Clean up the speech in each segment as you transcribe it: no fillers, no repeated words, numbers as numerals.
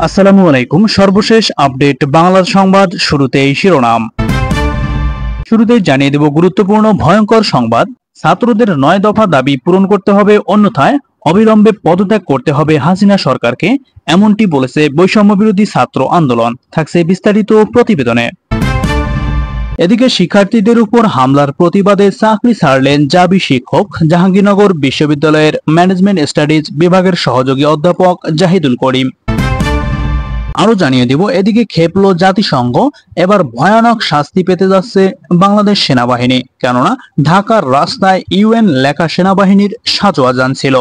আসসালামু আলাইকুম। সর্বশেষ আপডেট বাংলা সংবাদ। শুরুতেই শিরোনাম। শুরুতেই জানিয়ে দেব গুরুত্বপূর্ণ ভয়ঙ্কর সংবাদ। ছাত্রদের 9 দফা দাবি পূরণ করতে হবে, অন্যথায় অবিলম্বে পদত্যাগ করতে হবে হাসিনা সরকারকে, এমনটি বলেছে বৈষম্য বিরোধী ছাত্র আন্দোলন। থাকছে বিস্তারিত প্রতিবেদনে। এদিকে শিক্ষার্থীদের উপর হামলার প্রতিবাদে চাকরি ছাড়লেন জাবি শিক্ষক জাহাঙ্গীরনগর বিশ্ববিদ্যালয়ের ম্যানেজমেন্ট স্টাডিজ বিভাগের সহযোগী অধ্যাপক জাহিদুল করিম। আরো জানিয়ে দিব, এদিকে খেপলো জাতিসংঘ, এবার ভয়ানক শাস্তি পেতে যাচ্ছে বাংলাদেশ সেনাবাহিনী, কেননা ঢাকার রাস্তায় ইউএন লেখা সেনাবাহিনীর সাজোয়া যান ছিল।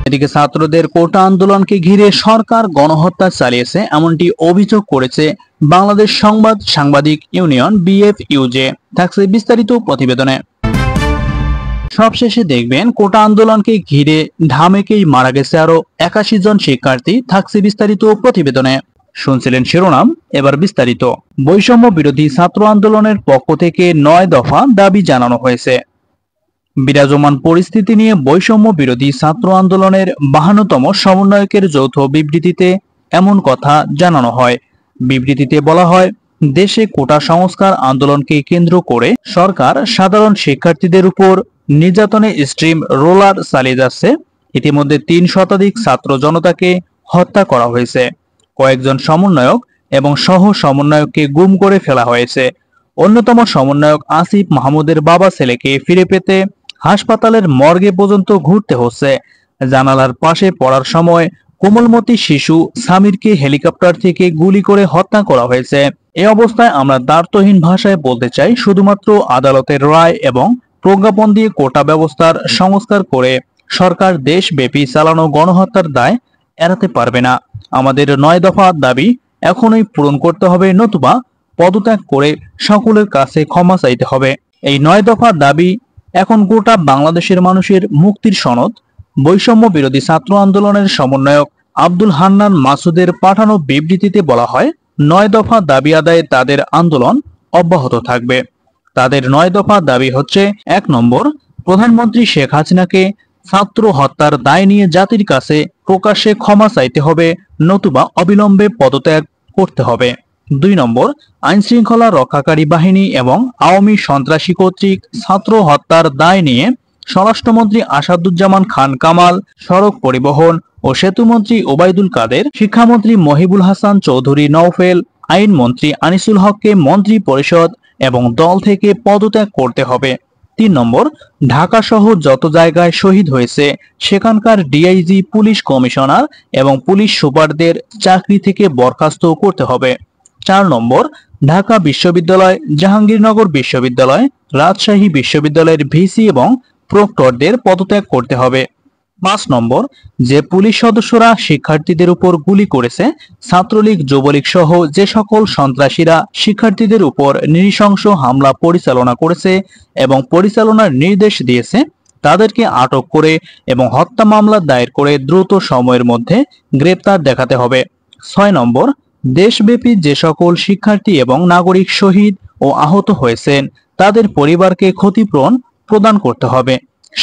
এদিকে ছাত্রদের কোটা আন্দোলনকে ঘিরে সরকার গণহত্যা চালিয়েছে, এমনটি অভিযোগ করেছে বাংলাদেশ সাংবাদিক ইউনিয়ন বিএফইউজে। থাকছে বিস্তারিত প্রতিবেদনে। সবশেষে দেখবেন, কোটা আন্দোলনকে ঘিরে ঢামেকেই মারা গেছে আরো 81 জন শিক্ষার্থী। থাকছে বিস্তারিত প্রতিবেদনে। শুনছিলেন শিরোনাম, এবার বিস্তারিত। বৈষম্য বিরোধী ছাত্র আন্দোলনের পক্ষ থেকে 9 দফা দাবি জানানো হয়েছে। বিরাজমান পরিস্থিতি নিয়ে বৈষম্য বিরোধী ছাত্র আন্দোলনের 52তম সমন্বয়কের যৌথ বিবৃতিতে এমন কথা জানানো হয়। বিবৃতিতে বলা হয়, দেশে কোটা সংস্কার আন্দোলনকে কেন্দ্র করে সরকার সাধারণ শিক্ষার্থীদের উপর নির্যাতনে স্ট্রিম রোলার চালিয়ে যাচ্ছে। ইতিমধ্যে 3 শতাধিক ছাত্র জনতাকে হত্যা করা হয়েছে, কয়েকজন সমন্বয়ক এবং সহ সমন্বয়ককে গুম করে ফেলা হয়েছে। অন্যতম সমন্বয়ক আসিফ মাহমুদের বাবা ছেলেকে ফিরে পেতে হাসপাতালের মর্গে পর্যন্ত ঘুরতে হচ্ছে। জানালার পাশে পড়ার সময় কোমলমতি শিশু সামিরকে হেলিকপ্টার থেকে গুলি করে হত্যা করা হয়েছে। এই অবস্থায় আমরা দ্ব্যর্থহীন ভাষায় বলতে চাই, শুধুমাত্র আদালতের রায় এবং প্রজ্ঞাপন দিয়ে কোটা ব্যবস্থার সংস্কার করে সরকার দেশব্যাপী চালানো গণহত্যার দায় এড়াতে পারবে না। আমাদের 9 দফা দাবি এখনই পূরণ করতে হবে, নতুবা পদত্যাগ করে সকলের কাছে ক্ষমা চাইতে হবে। এই 9 দফা দাবি এখন গোটা বাংলাদেশের মানুষের মুক্তির সনদ। বৈষম্য বিরোধী ছাত্র আন্দোলনের সমন্বয়ক আব্দুল হান্নান মাসুদের পাঠানো বিবৃতিতে বলা হয়, 9 দফা দাবি আদায়ে তাদের আন্দোলন অব্যাহত থাকবে। তাদের 9 দফা দাবি হচ্ছে: 1 নম্বর, প্রধানমন্ত্রী শেখ হাসিনাকে ছাত্র হত্যার দায় নিয়ে জাতির কাছে প্রকাশ্যে ক্ষমা চাইতে হবে, নতুবা অবিলম্বে পদত্যাগ করতে হবে। 2 নম্বর, আইন শৃঙ্খলা রক্ষাকারী বাহিনী এবং আওয়ামী সন্ত্রাসী কর্তৃক ছাত্র হত্যার দায় নিয়ে স্বরাষ্ট্রমন্ত্রী আসাদুজ্জামান খান কামাল, সড়ক পরিবহন ও সেতুমন্ত্রী ওবায়দুল কাদের, শিক্ষামন্ত্রী মহিবুল হাসান চৌধুরী নওফেল, আইনমন্ত্রী আনিসুল হককে মন্ত্রী পরিষদ এবং দল থেকে পদত্যাগ করতে হবে। 3 নম্বর, ঢাকা সহ যত জায়গায় শহীদ হয়েছে সেখানকার ডিআইজি, পুলিশ কমিশনার এবং পুলিশ সুপারদের চাকরি থেকে বরখাস্ত করতে হবে। 4 নম্বর, ঢাকা বিশ্ববিদ্যালয়, জাহাঙ্গীরনগর বিশ্ববিদ্যালয়, রাজশাহী বিশ্ববিদ্যালয়ের ভিসি এবং প্রক্টরদের পদত্যাগ করতে হবে। 5 নম্বর, যে পুলিশ সদস্যরা শিক্ষার্থীদের উপর গুলি করেছে, ছাত্রলীগ, যুবলীগ সহ যে সকল সন্ত্রাসীরা শিক্ষার্থীদের উপর নৃশংস হামলা পরিচালনা করেছে এবং পরিচালনার নির্দেশ দিয়েছে, তাদেরকে আটক করে এবং হত্যা মামলা দায়ের করে দ্রুত সময়ের মধ্যে গ্রেপ্তার দেখাতে হবে। 6 নম্বর, দেশব্যাপী যে সকল শিক্ষার্থী এবং নাগরিক শহীদ ও আহত হয়েছেন তাদের পরিবারকে ক্ষতিপূরণ প্রদান করতে হবে।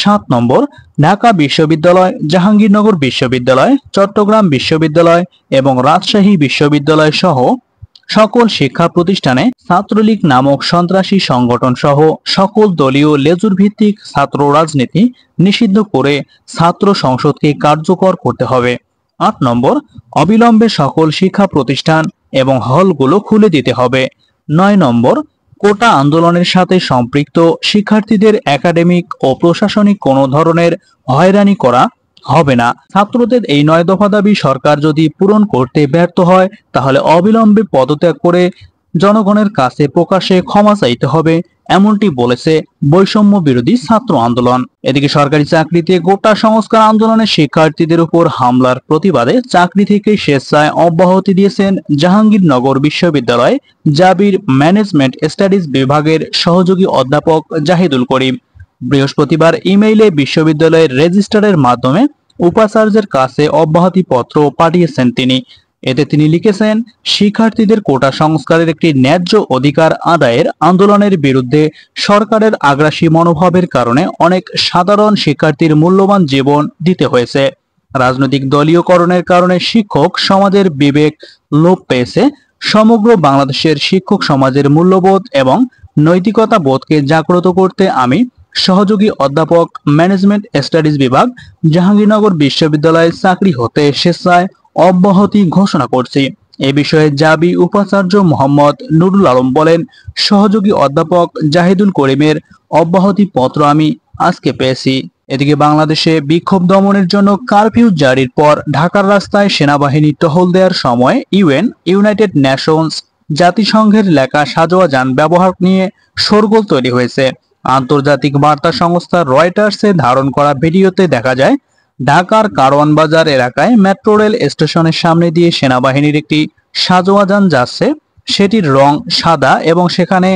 7 নম্বর, ঢাকা বিশ্ববিদ্যালয়, জাহাঙ্গীরনগর বিশ্ববিদ্যালয়, চট্টগ্রাম বিশ্ববিদ্যালয় এবং রাজশাহী বিশ্ববিদ্যালয় সহ সকল শিক্ষা প্রতিষ্ঠানে ছাত্রলীগ নামক সন্ত্রাসী সংগঠন সহ সকল দলীয় লেজুর ভিত্তিক ছাত্র রাজনীতি নিষিদ্ধ করে ছাত্র সংসদকে কার্যকর করতে হবে। 8 নম্বর, অবিলম্বে সকল শিক্ষা প্রতিষ্ঠান এবং হলগুলো খুলে দিতে হবে। 9 নম্বর, কোটা আন্দোলনের সাথে সম্পৃক্ত শিক্ষার্থীদের একাডেমিক ও প্রশাসনিক কোনো ধরনের হয়রানি করা হবে না। ছাত্রদের এই 9 দফা দাবি সরকার যদি পূরণ করতে ব্যর্থ হয়, তাহলে অবিলম্বে পদত্যাগ করে জনগণের কাছে প্রকাশ্যে ক্ষমা চাইতে হবে, এমনটি বলেছে বৈষম্য বিরোধী ছাত্র আন্দোলন। এদিকে সরকারি চাকরিতে কোটা সংস্কার আন্দোলনে শিক্ষার্থীদের উপর হামলার প্রতিবাদে চাকরি থেকে স্বেচ্ছায় অব্যাহতি দিয়েছেন জাহাঙ্গীরনগর বিশ্ববিদ্যালয় জাবির ম্যানেজমেন্ট স্টাডিজ বিভাগের সহযোগী অধ্যাপক জাহিদুল করিম। বৃহস্পতিবার ইমেইলে বিশ্ববিদ্যালয়ের রেজিস্ট্রারের মাধ্যমে উপাচার্যের কাছে অব্যাহতি পত্র পাঠিয়েছেন তিনি। এতে তিনি লিখেছেন, শিক্ষার্থীদের কোটা সংস্কারের একটি ন্যায্য অধিকার আদায়ের আন্দোলনের বিরুদ্ধে সরকারের আগ্রাসী মনোভাবের কারণে অনেক সাধারণ শিক্ষার্থীর মূল্যবান জীবন দিতে হয়েছে। রাজনৈতিক দলীয়করণের কারণে শিক্ষক সমাজের বিবেক লোপ পেয়েছে। সমগ্র বাংলাদেশের শিক্ষক সমাজের মূল্যবোধ এবং নৈতিকতা বোধকে জাগ্রত করতে আমি সহযোগী অধ্যাপক, ম্যানেজমেন্ট স্টাডিজ বিভাগ, জাহাঙ্গীরনগর বিশ্ববিদ্যালয়ে চাকরি হতে স্বেচ্ছায় অব্যাহতি ঘোষণা করছি। এ বিষয়ে জাবি উপাচার্য মোহাম্মদ নুরুল আলম বলেন, সহযোগী অধ্যাপক জাহিদুল করিমের অব্যাহতি পত্র আমি আজকে পেয়েছি। এদিকে বাংলাদেশে বিক্ষোভ দমনের জন্য কারফিউ জারির পর ঢাকার রাস্তায় সেনাবাহিনী টহল দেওয়ার সময় ইউনাইটেড নেশনস জাতিসংঘের লেখা সাজোয়া যান ব্যবহার নিয়ে শোরগোল তৈরি হয়েছে। আন্তর্জাতিক বার্তা সংস্থা রয়টার্সে ধারণ করা ভিডিওতে দেখা যায়, ঢাকার কারওয়ান বাজার এলাকায় মেট্রো রেল স্টেশনের সামনে দিয়ে সেনাবাহিনীর একটি সাজোয়া যান যাচ্ছে। সেটির রং সাদা এবং সেখানে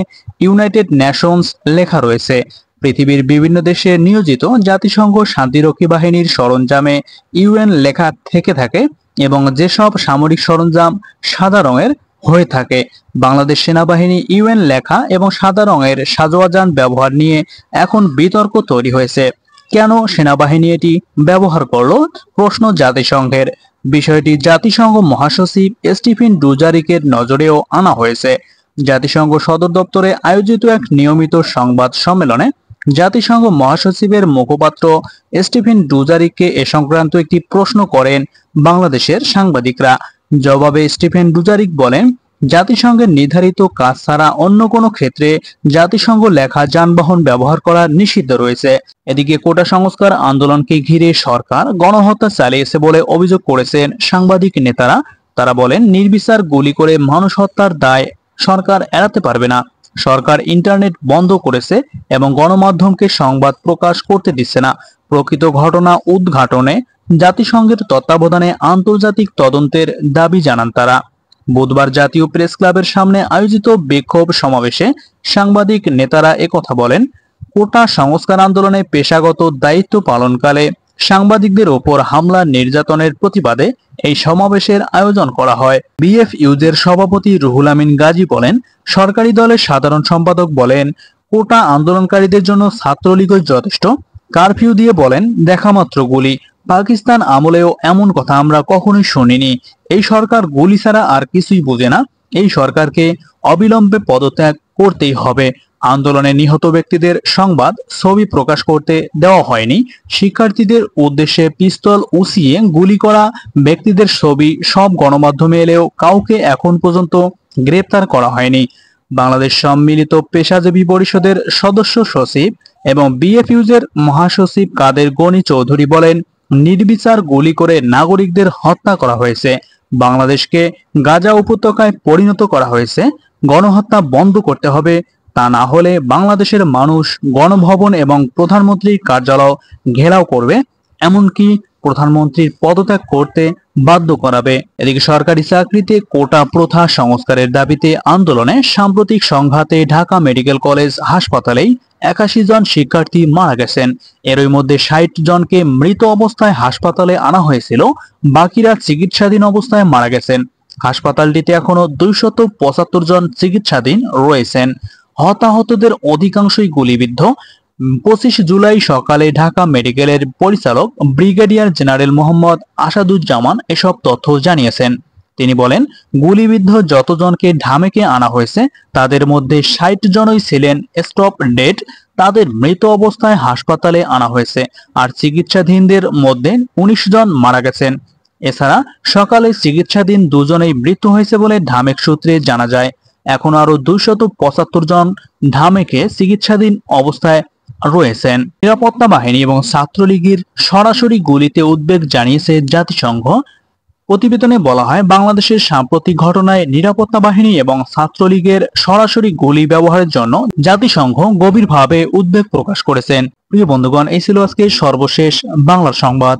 ইউনাইটেড নেশনস লেখা রয়েছে। পৃথিবীর বিভিন্ন দেশে নিয়োজিত জাতিসংঘ শান্তিরক্ষী বাহিনীর সরঞ্জামে ইউএন লেখা থেকে থাকে এবং যেসব সামরিক সরঞ্জাম সাদা রঙের হয়ে থাকে। বাংলাদেশ সেনাবাহিনী ইউএন লেখা এবং সাদা রঙের সাজোয়া যান ব্যবহার নিয়ে এখন বিতর্ক তৈরি হয়েছে। কেন সেনাবাহিনী এটি ব্যবহার করলো, প্রশ্ন জাতিসংঘের। বিষয়টি জাতিসংঘ মহাসচিব স্টিফেন ডুজারিকের নজরেও আনা হয়েছে। জাতিসংঘ সদর দপ্তরে আয়োজিত এক নিয়মিত সংবাদ সম্মেলনে জাতিসংঘ মহাসচিবের মুখপাত্র স্টিফেন ডুজারিককে এ সংক্রান্ত একটি প্রশ্ন করেন বাংলাদেশের সাংবাদিকরা। জবাবে স্টিফেন ডুজারিক বলেন, জাতিসংঘের নির্ধারিত কাজ ছাড়া অন্য কোনো ক্ষেত্রে জাতিসংঘ লেখা যানবাহন ব্যবহার করা নিষিদ্ধ রয়েছে। এদিকে কোটা সংস্কার আন্দোলনকে ঘিরে সরকার গণহত্যা চালিয়েছে বলে অভিযোগ করেছেন সাংবাদিক নেতারা। তারা বলেন, নির্বিচার গুলি করে মানুষ হত্যার দায় সরকার এড়াতে পারবে না। সরকার ইন্টারনেট বন্ধ করেছে এবং গণমাধ্যমকে সংবাদ প্রকাশ করতে দিচ্ছে না। প্রকৃত ঘটনা উদ্ঘাটনে জাতিসংঘের তত্ত্বাবধানে আন্তর্জাতিক তদন্তের দাবি জানান তারা। বুধবার জাতীয় প্রেস ক্লাবের সামনে আয়োজিত বিক্ষোভ সমাবেশে সাংবাদিক নেতারা একথা বলেন। কোটা সংস্কার আন্দোলনে পেশাগত দায়িত্ব পালনকালে সাংবাদিকদের ওপর হামলা নির্যাতনের প্রতিবাদে এই সমাবেশের আয়োজন করা হয়। বিএফইউজের সভাপতি রুহুল আমিন গাজী বলেন, সরকারি দলের সাধারণ সম্পাদক বলেন, কোটা আন্দোলনকারীদের জন্য ছাত্রলীগই যথেষ্ট। কারফিউ দিয়ে বলেন, দেখামাত্র গুলি। পাকিস্তান আমলেও এমন কথা আমরা কখনোই শুনিনি। এই সরকার গুলি ছাড়া আর কিছুই বোঝে না। এই সরকারকে অবিলম্বে পদত্যাগ করতেই হবে। আন্দোলনে নিহত ব্যক্তিদের সংবাদ ছবি প্রকাশ করতে দেওয়া হয়নি। শিক্ষার্থীদের উদ্দেশ্যে পিস্তল উঁচিয়ে গুলি করা ব্যক্তিদের ছবি সব গণমাধ্যমে এলেও কাউকে এখন পর্যন্ত গ্রেপ্তার করা হয়নি। বাংলাদেশ সম্মিলিত পেশাজীবী পরিষদের সদস্য সচিব এবং বিএফইউজের মহাসচিব কাদের গনি চৌধুরী বলেন, নির্বিচার গুলি করে নাগরিকদের হত্যা করা হয়েছে। বাংলাদেশকে গাজা উপত্যকায় পরিণত করা হয়েছে। গণহত্যা বন্ধ করতে হবে। তা না হলে বাংলাদেশের মানুষ গণভবন এবং প্রধানমন্ত্রীর কার্যালয় ঘেরাও করবে, এমনকি প্রধানমন্ত্রীর পদত্যাগ করতে বাধ্য করাবে। এদিকে সরকারি চাকরিতে কোটা প্রথা সংস্কারের দাবিতে আন্দোলনে সাম্প্রতিক সংঘাতে ঢাকা মেডিকেল কলেজ হাসপাতালেই 81 জন শিক্ষার্থী মারা গেছেন। এরই মধ্যে 60 জনকে মৃত অবস্থায় হাসপাতালে আনা হয়েছিল, বাকিরা চিকিৎসাধীন অবস্থায় মারা গেছেন। হাসপাতালটিতে এখনো 275 জন চিকিৎসাধীন রয়েছেন। হতাহতদের অধিকাংশই গুলিবিদ্ধ। 25 জুলাই সকালে ঢাকা মেডিকেলের পরিচালক ব্রিগেডিয়ার জেনারেল মোহাম্মদ আসাদুজ্জামান এসব তথ্য জানিয়েছেন। তিনি বলেন, গুলিবিদ্ধ যতজনকে ঢামেকে আনা হয়েছে তাদের মধ্যে 60 জনই ছিলেন স্টপ ডেড। তাদের মৃত অবস্থায় হাসপাতালে আনা হয়েছে, আর চিকিৎসাধীনদের মধ্যে 19 জন মারা গেছেন। এছাড়া সকালে চিকিৎসাধীন 2 জনেই মৃত্যু হয়েছে বলে ঢামেক সূত্রে জানা যায়। এখনো আরো 275 জন ঢামেকে চিকিৎসাধীন অবস্থায় রয়েছেন। নিরাপত্তা বাহিনী এবং ছাত্রলীগের সরাসরি গুলিতে উদ্বেগ জানিয়েছে জাতিসংঘ। প্রতিবেদনে বলা হয়, বাংলাদেশের সাম্প্রতিক ঘটনায় নিরাপত্তা বাহিনী এবং ছাত্রলীগের সরাসরি গুলি ব্যবহারের জন্য জাতিসংঘ গভীরভাবে উদ্বেগ প্রকাশ করেছেন। প্রিয় বন্ধুগণ, এই ছিল আজকে সর্বশেষ বাংলার সংবাদ।